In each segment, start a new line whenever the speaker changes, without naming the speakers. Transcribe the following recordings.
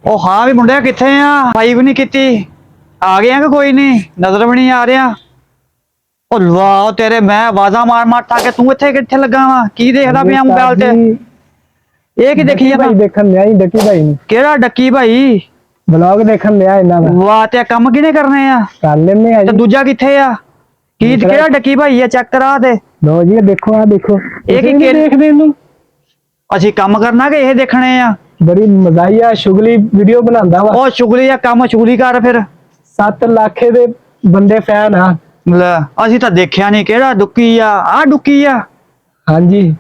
ਉਹ ਹਾਂ ਵੀ ਮੁੰਡਿਆ ਕਿੱਥੇ ਆ? ਭਾਈ ਵੀ ਨਹੀਂ ਕੀਤੀ। ਆ ਗਿਆ ਕਿ ਕੋਈ ਨਹੀਂ? ਨਜ਼ਰ ਵੀ ਨਹੀਂ ਆ ਰਿਹਾ। ਉਹ ਵਾਹ ਤੇਰੇ ਮੈਂ ਆਵਾਜ਼ਾਂ ਮਾਰ ਮਾਰ ਥਾ ਕੇ ਤੂੰ ਇੱਥੇ ਕਿੱਥੇ ਲੱਗਾ ਵਾ? ਕੀ ਦੇਖਦਾ ਪਿਆ ਮੋਬਾਈਲ ਤੇ? ਇਹ ਕੀ ਦੇਖੀ ਜਾਂਦਾ?
ਭਾਈ ਦੇਖਣ ਲਿਆ ਹੀ ਡੱਕੀ ਭਾਈ ਨੂੰ।
ਕਿਹੜਾ ਡੱਕੀ ਭਾਈ?
ਵਲੌਗ ਦੇਖਣ ਲਿਆ ਇਹਨਾਂ ਦਾ।
ਵਾਹ ਤੇ ਕੰਮ ਕਿਹਨੇ ਕਰਨੇ ਆ?
ਕਰ ਲੈਣੇ ਆ
ਤੇ
ਜੀ।
ਦੂਜਾ ਕਿੱਥੇ ਆ? ਕੀ ਕਿਹੜਾ ਡੱਕੀ ਭਾਈ ਆ? ਚੈੱਕ ਕਰਾ ਤੇ।
ਲੋ ਜੀ ਦੇਖੋ ਆ ਦੇਖੋ।
ਇਹ ਕੀ
ਦੇਖਦੇ ਇਹਨੂੰ?
ਅਸੀਂ ਕੰਮ ਕਰਨਾ ਕਿ ਇਹ ਦੇਖਣੇ ਆ?
ਬੜੀ ਮਜ਼ਾਈਆ ਸ਼ੁਗਲੀ ਵੀਡੀਓ ਬਣਾਉਂਦਾ ਵਾ।
ਉਹ ਸ਼ੁਗਲੀ ਆ, ਕੰਮ ਸ਼ੁਗਲੀ ਕਰ ਫਿਰ।
7 ਲੱਖ ਦੇ ਬੰਦੇ ਫੈਨ ਆ।
ਲੈ ਅਸੀਂ ਤਾਂ ਦੇਖਿਆ ਨਹੀਂ। ਕਿਹੜਾ ਡੁੱਕੀ ਆ? ਆਹ ਡੁੱਕੀ ਆ?
ਹਾਂਜੀ।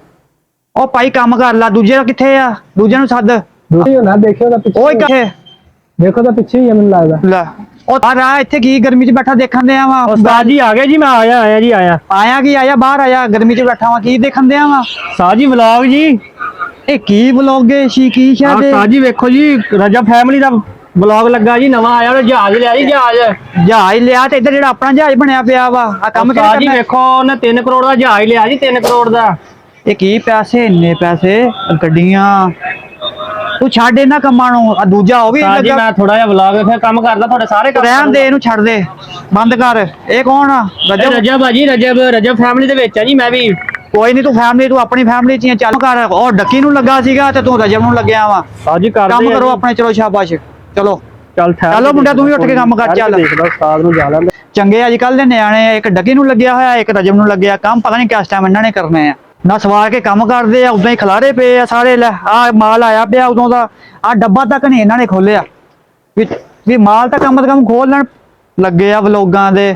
ਉਹ ਭਾਈ ਕੰਮ ਕਰ ਲਾ। ਦੂਜੇ ਕਿੱਥੇ ਆ? ਦੂਜੇ ਨੂੰ ਸੱਦ।
ਦੂਜੀ ਨਾ ਦੇਖਿਓ ਤਾਂ ਪਿੱਛੇ।
ਓਏ ਕਿੱਥੇ?
ਦੇਖੋ ਤਾਂ ਪਿੱਛੇ ਹੀ ਆ ਮੈਨੂੰ ਲੱਗਦਾ।
ਲੈ ਉਹ ਆ ਰਾ ਇੱਥੇ ਕੀ ਗਰਮੀ 'ਚ ਬੈਠਾ ਦੇਖਣ ਦਿਆ ਵਾ?
ਉਸਤਾਦ ਜੀ ਆ ਗਏ ਜੀ। ਮੈਂ ਆਇਆ ਜੀ ਆਇਆ।
ਆਇਆ ਕੀ ਆਇਆ? ਬਾਹਰ ਆਇਆ। ਗਰਮੀ 'ਚ ਬੈਠਾ ਵਾ ਕੀ ਦੇਖਣ ਦਿਆ ਵਾ?
ਉਸਤਾਦ ਜੀ ਵਲੌਗ ਜੀ।
ਇਹ ਕੀ ਬਲੌਗੇ ਸੀ? ਕੀ ਸ਼ਾਇਦ
ਉਸਤਾਦ ਜੀ ਵੇਖੋ ਜੀ ਰਜਬ ਫੈਮਿਲੀ ਦਾ ਵਲੌਗ ਲੱਗਾ ਜੀ। ਨਵਾਂ ਆਇਆ ਉਹ ਜਹਾਜ਼ ਲਿਆ ਜੀ।
ਜਹਾਜ਼ ਲਿਆ ਤੇ ਇੱਧਰ ਜਿਹੜਾ ਆਪਣਾ ਜਹਾਜ਼ ਬਣਿਆ ਪਿਆ ਵਾ ਆ ਕੰਮ ਕਿਹੜਾ
ਉਸਤਾਦ ਜੀ ਵੇਖੋ ਉਹਨੇ 3 ਕਰੋੜ ਦਾ ਜਹਾਜ਼ ਲਿਆ ਜੀ। 3 ਕਰੋੜ ਦਾ।
ਇਹ ਕੀ ਪੈਸੇ? ਇੰਨੇ ਪੈਸੇ? ਗੱਡੀਆਂ ਤੂੰ ਛੱਡ ਇਹਨਾਂ ਕੰਮਾਂ ਨੂੰ। ਆ ਦੂਜਾ ਉਹ ਵੀ
ਉਸਤਾਦ ਜੀ ਮੈਂ ਥੋੜਾ ਜਿਹਾ ਵਲੌਗ ਵੇਖਿਆ ਕੰਮ ਕਰਦਾ ਤੁਹਾਡੇ ਸਾਰੇ ਕੰਮ
ਰਹਿਣ ਦੇ ਇਹਨੂੰ ਛੱਡ ਦੇ ਬੰਦ ਕਰ। ਇਹ ਕੌਣ ਆ?
ਰਜਬ ਆ ਜੀ। ਰਜਬ ਫੈਮਿਲੀ ਦੇ ਵਿੱਚ ਆ ਜੀ। ਮੈਂ ਵੀ
ਕੋਈ ਨਹੀਂ ਤੂੰ ਫੈਮਿਲੀ ਤੂੰ ਆਪਣੀ ਫੈਮਿਲੀ ਚ ਹੀ ਆ, ਚੱਲ ਕਰ। ਉਹ ਡੱਕੀ ਨੂੰ ਲੱਗਾ ਸੀਗਾ ਤੇ ਤੂੰ ਰਜਬ ਨੂੰ ਲੱਗਿਆ ਵਾ।
ਉਸਤਾਦ ਜੀ ਕਰਦੇ
ਕੰਮ ਕਰੋ ਆਪਣੇ। ਚਲੋ ਸ਼ਾਬਾਸ਼। ਚਲੋ
ਚਲੋ
ਮੁੰਡਿਆ ਤੂੰ ਵੀ ਉੱਠ ਕੇ ਕੰਮ ਕਰ ਚੱਲ।
ਦੇਖਦਾ ਉਸਤਾਦ ਨੂੰ ਜਾ ਲੈਂਦੇ।
ਚੰਗੇ ਅੱਜ ਕੱਲ ਦੇ ਨਿਆਣੇ ਆ। ਇੱਕ ਡੱਕੀ ਨੂੰ ਲੱਗਿਆ ਹੋਇਆ, ਇੱਕ ਰਜਬ ਨੂੰ ਲੱਗਿਆ। ਕੰਮ ਪਤਾ ਨਹੀਂ ਕਿਸ ਟਾਈਮ ਇਹਨਾਂ ਨੇ ਕਰਨੇ ਆ। ਨਾ ਸਵਾਰ ਕੇ ਕੰਮ ਕਰਦੇ ਆ, ਉਦਾਂ ਹੀ ਖਿਲਾਰੇ ਪਏ ਆ ਸਾਰੇ। ਲੈ ਆ ਮਾਲ ਆਇਆ ਪਿਆ ਉਦੋਂ ਦਾ। ਆ ਡੱਬਾ ਤੱਕ ਨਹੀਂ ਇਹਨਾਂ ਨੇ ਖੋਲਿਆ। ਵੀ ਮਾਲ ਤਾਂ ਕਮ ਖੋਲ ਲੈਣ ਲੱਗੇ ਆ ਵਲੋਗਾਂ ਦੇ।